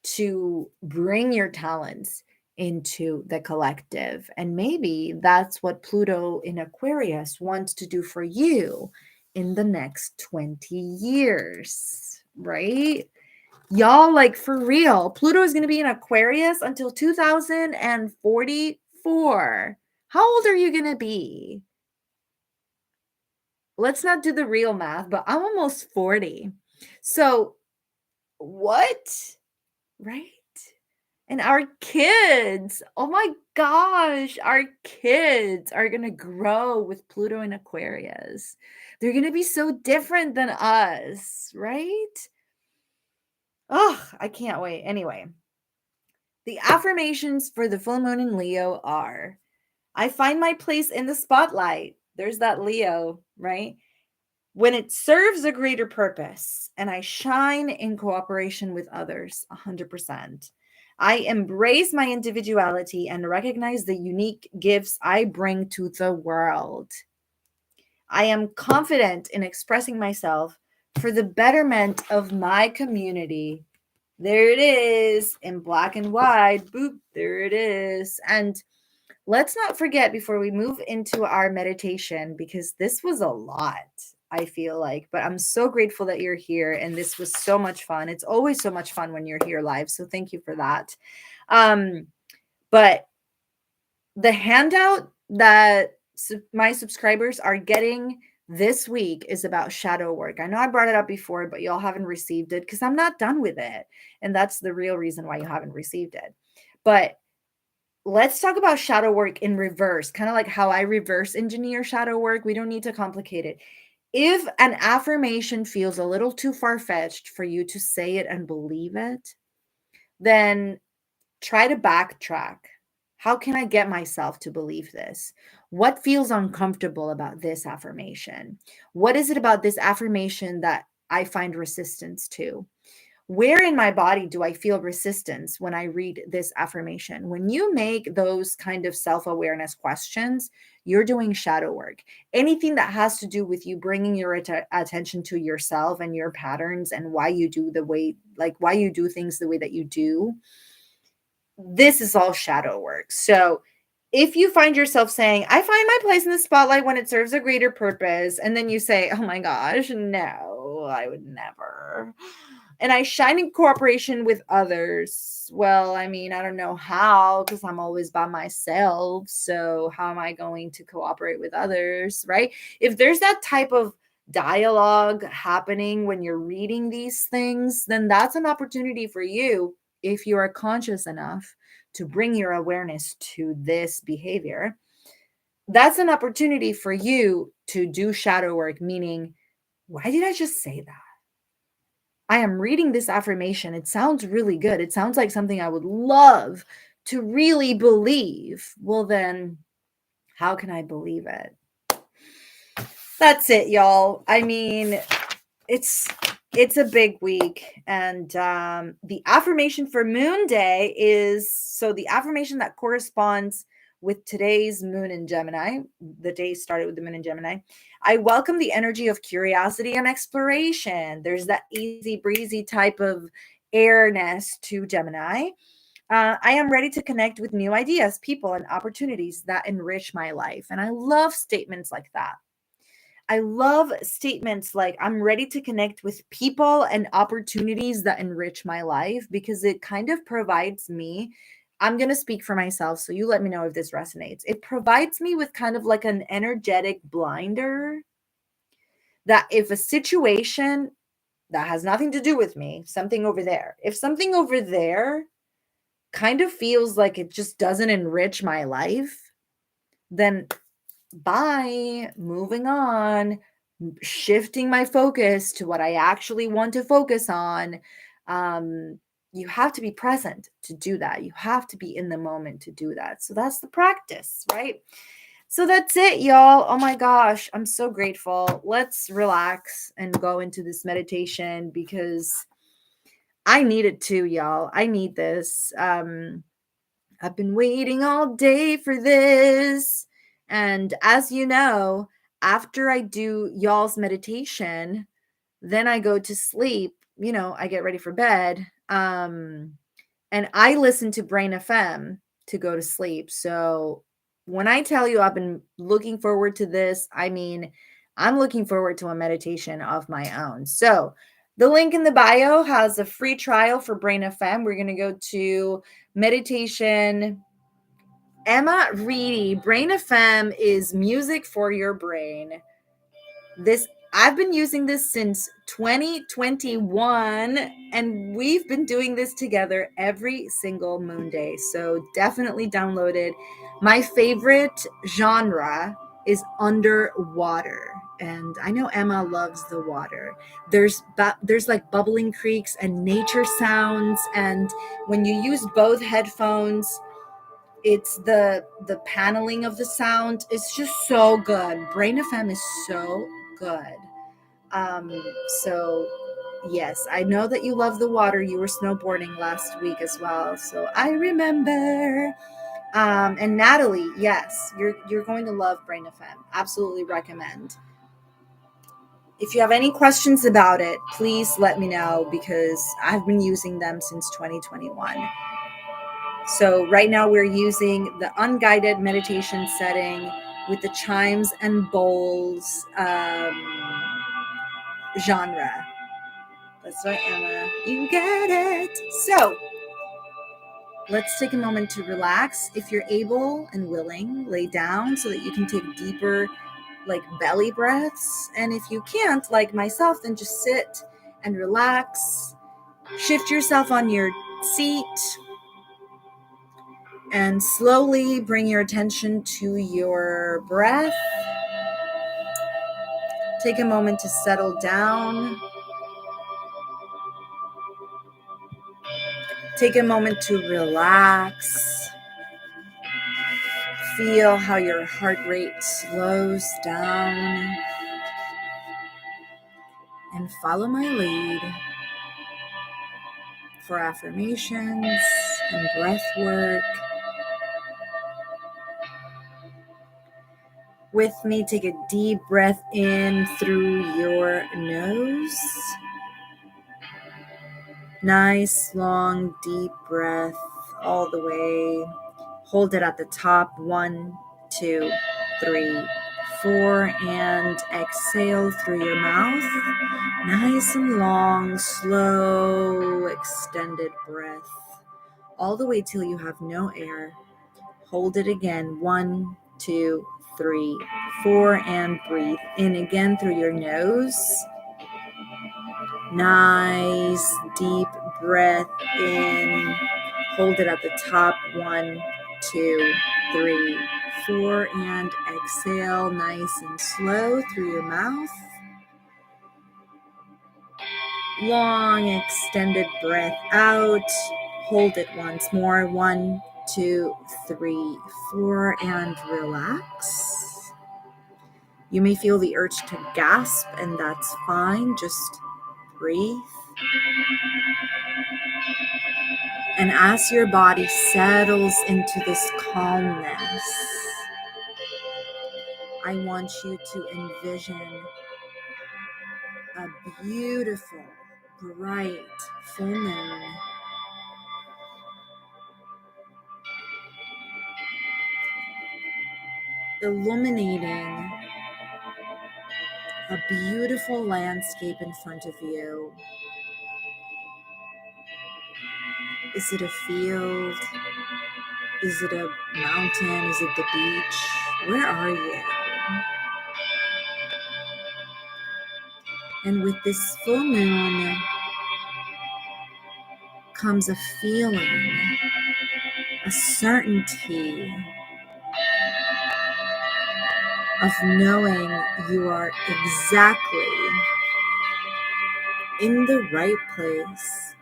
to bring your talents into the collective. And maybe that's what Pluto in Aquarius wants to do for you in the next 20 years, right? Y'all, like, for real, Pluto is going to be in Aquarius until 2044. How old are you going to be? Let's not do the real math, but I'm almost 40. So, what? Right? And our kids, oh my gosh, our kids are going to grow with Pluto in Aquarius. They're going to be so different than us, right? Oh, I can't wait. Anyway, the affirmations for the full moon in Leo are: I find my place in the spotlight. There's that Leo, right? When it serves a greater purpose, and I shine in cooperation with others 100%. I embrace my individuality and recognize the unique gifts I bring to the world. I am confident in expressing myself for the betterment of my community. There it is in black and white. Boop, there it is. And let's not forget, before we move into our meditation, because this was a lot, I feel like, but I'm so grateful that you're here, and this was so much fun. It's always so much fun when you're here live, so thank you for that. But the handout that my subscribers are getting this week is about shadow work. I know I brought it up before, but y'all haven't received it because I'm not done with it. And that's the real reason why you haven't received it. But let's talk about shadow work in reverse, kind of like how I reverse engineer shadow work. We don't need to complicate it. If an affirmation feels a little too far-fetched for you to say it and believe it, then try to backtrack. How can I get myself to believe this? What feels uncomfortable about this affirmation? What is it about this affirmation that I find resistance to? Where in my body do I feel resistance when I read this affirmation? When you make those kind of self awareness questions, you're doing shadow work. Anything that has to do with you bringing your attention to yourself and your patterns and why you do the way, like why you do things the way that you do, this is all shadow work. So if you find yourself saying, I find my place in the spotlight when it serves a greater purpose, and then you say, oh my gosh, no, I would never. And I shine in cooperation with others. Well, I mean, I don't know how because I'm always by myself. So how am I going to cooperate with others, right? If there's that type of dialogue happening when you're reading these things, then that's an opportunity for you, if you are conscious enough to bring your awareness to this behavior. That's an opportunity for you to do shadow work, meaning, why did I just say that? I am reading this affirmation. It sounds really good. It sounds like something I would love to really believe. Well, then, how can I believe it? That's it, y'all. I mean, it's a big week, and the affirmation for Moon Day is, so the affirmation that corresponds with today's moon in Gemini, the day started with the moon in Gemini. I welcome the energy of curiosity and exploration. There's that easy breezy type of airness to Gemini. I am ready to connect with new ideas, people, and opportunities that enrich my life. And I love statements like that. I love statements like, I'm ready to connect with people and opportunities that enrich my life, because it kind of provides me. I'm going to speak for myself, so you let me know if this resonates. It provides me with kind of like an energetic blinder that if a situation that has nothing to do with me, something over there, if something over there kind of feels like it just doesn't enrich my life, then bye, moving on, shifting my focus to what I actually want to focus on. You have to be present to do that. You have to be in the moment to do that. So that's the practice, right? So that's it, y'all. Oh my gosh, I'm so grateful. Let's relax and go into this meditation because I need it too, y'all. I need this. I've been waiting all day for this. And as you know, after I do y'all's meditation, then I go to sleep. You know, I get ready for bed. And I listen to Brain FM to go to sleep. So when I tell you I've been looking forward to this, I mean, I'm looking forward to a meditation of my own. So the link in the bio has a free trial for Brain FM. We're going to go to meditation. Emma Reedy, Brain FM is music for your brain. This, I've been using this since 2021, and we've been doing this together every single moon day. So definitely download it. My favorite genre is underwater, and I know Emma loves the water. There's like bubbling creeks and nature sounds, and when you use both headphones, it's the paneling of the sound. It's just so good. Brain FM is so good. um so yes, I know that you love the water. You were snowboarding last week as well, so I remember. And Natalie, yes, you're going to love Brain FM. Absolutely recommend. If you have any questions about it, please let me know, because I've been using them since 2021. So right now we're using the unguided meditation setting with the chimes and bowls genre. That's right, Emma. You get it. So let's take a moment to relax. If you're able and willing, lay down so that you can take deeper like belly breaths. And if you can't, like myself, then just sit and relax. Shift yourself on your seat and slowly bring your attention to your breath. Take a moment to settle down. Take a moment to relax. Feel how your heart rate slows down. And follow my lead for affirmations and breath work. With me, take a deep breath in through your nose. Nice, long, deep breath all the way. Hold it at the top. 1, 2, 3, 4. And exhale through your mouth. Nice and long, slow, extended breath. All the way till you have no air. Hold it again. 1, 2, 3, 4. And breathe in again through your nose. Nice deep breath in. Hold it at the top. 1, 2, 3, 4. And exhale nice and slow through your mouth. Long extended breath out. Hold it once more. 1, 2, 3, 4. And relax. You may feel the urge to gasp, and that's fine. Just breathe. And as your body settles into this calmness, I want you to envision a beautiful, bright full moon illuminating a beautiful landscape in front of you. Is it a field? Is it a mountain? Is it the beach? Where are you? And with this full moon comes a feeling, a certainty of knowing you are exactly in the right place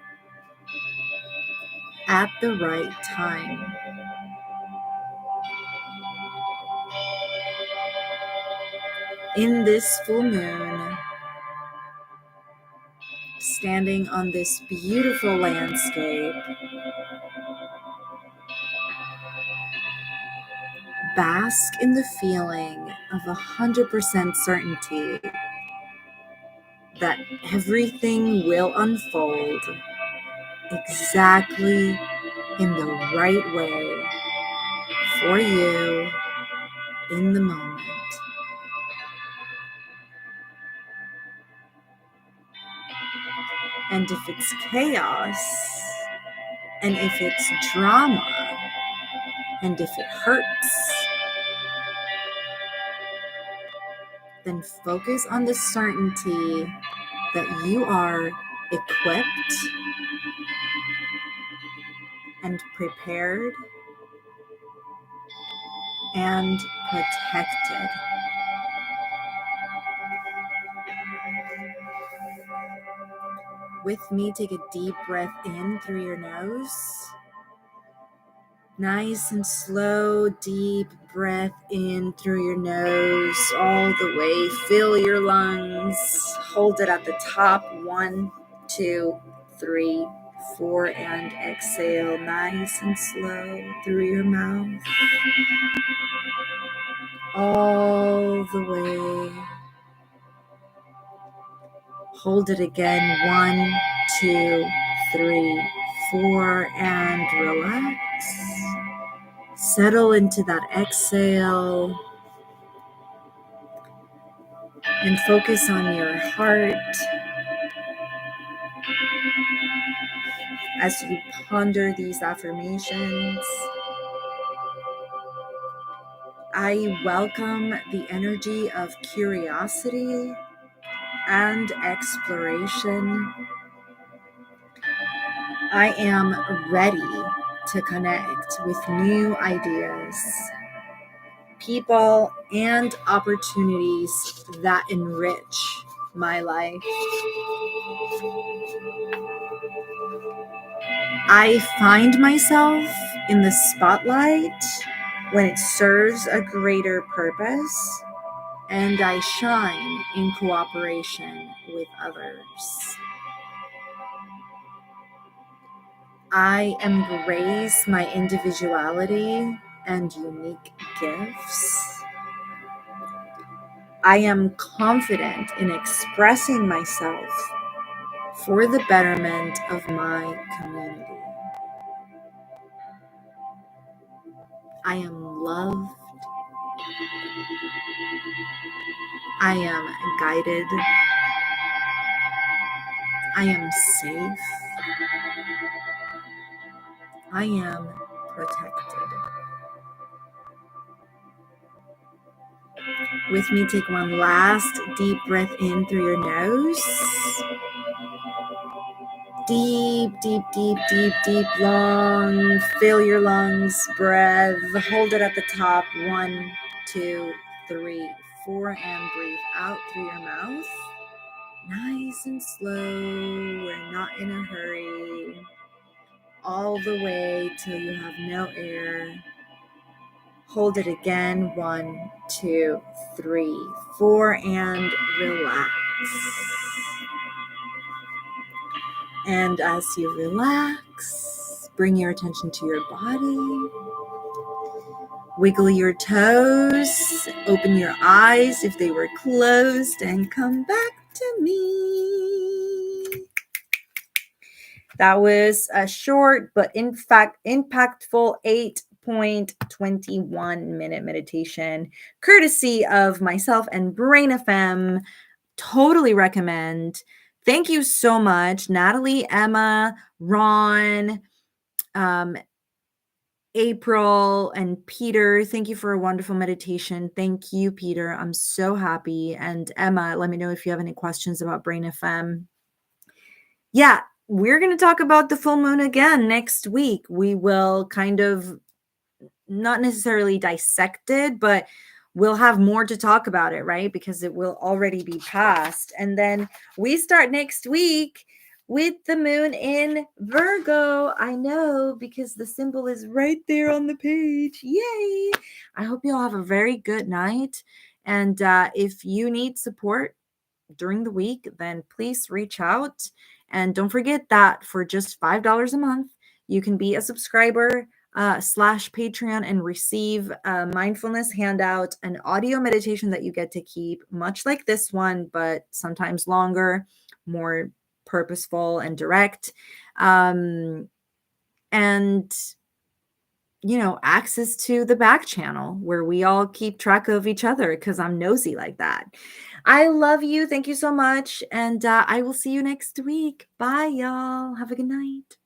at the right time. In this full moon, standing on this beautiful landscape, bask in the feeling of 100% certainty that everything will unfold exactly in the right way for you in the moment. And if it's chaos, and if it's drama, and if it hurts, then focus on the certainty that you are equipped and prepared and protected. With me, take a deep breath in through your nose. Nice and slow, deep breath in through your nose all the way. Fill your lungs. Hold it at the top. 1, 2, 3, 4. And exhale nice and slow through your mouth. All the way. Hold it again. 1, 2, 3, 4. And relax. Settle into that exhale and focus on your heart as you ponder these affirmations. I welcome the energy of curiosity and exploration. I am ready to connect with new ideas, people, and opportunities that enrich my life. I find myself in the spotlight when it serves a greater purpose, and I shine in cooperation with others. I embrace my individuality and unique gifts. I am confident in expressing myself for the betterment of my community. I am loved. I am guided. I am safe. I am protected. With me, take one last deep breath in through your nose. Deep, deep, deep, deep, deep, long. Fill your lungs. Breath. Hold it at the top. 1, 2, 3, 4. And breathe out through your mouth. Nice and slow. We're not in a hurry. All the way till you have no air. Hold it again. 1, 2, 3, 4. And relax. And as you relax, bring your attention to your body. Wiggle your toes. Open your eyes if they were closed and come back to me. That was a short but in fact impactful 8.21 minute meditation, courtesy of myself and Brain FM. Totally recommend. Thank you so much, Natalie, Emma, Ron, April, and Peter. Thank you for a wonderful meditation. Thank you, Peter. I'm so happy. And Emma, let me know if you have any questions about Brain FM. Yeah, we're going to talk about the full moon again next week. We will kind of not necessarily dissect it, but we'll have more to talk about it, right? Because it will already be past. And then we start next week with the moon in Virgo. I know, because the symbol is right there on the page. Yay! I hope you'll have a very good night. And if you need support during the week, then please reach out. And don't forget that for just $5 a month, you can be a subscriber / Patreon and receive a mindfulness handout, an audio meditation that you get to keep, much like this one, but sometimes longer, more purposeful and direct. And access to the back channel where we all keep track of each other because I'm nosy like that. I love you. Thank you so much. And I will see you next week. Bye, y'all. Have a good night.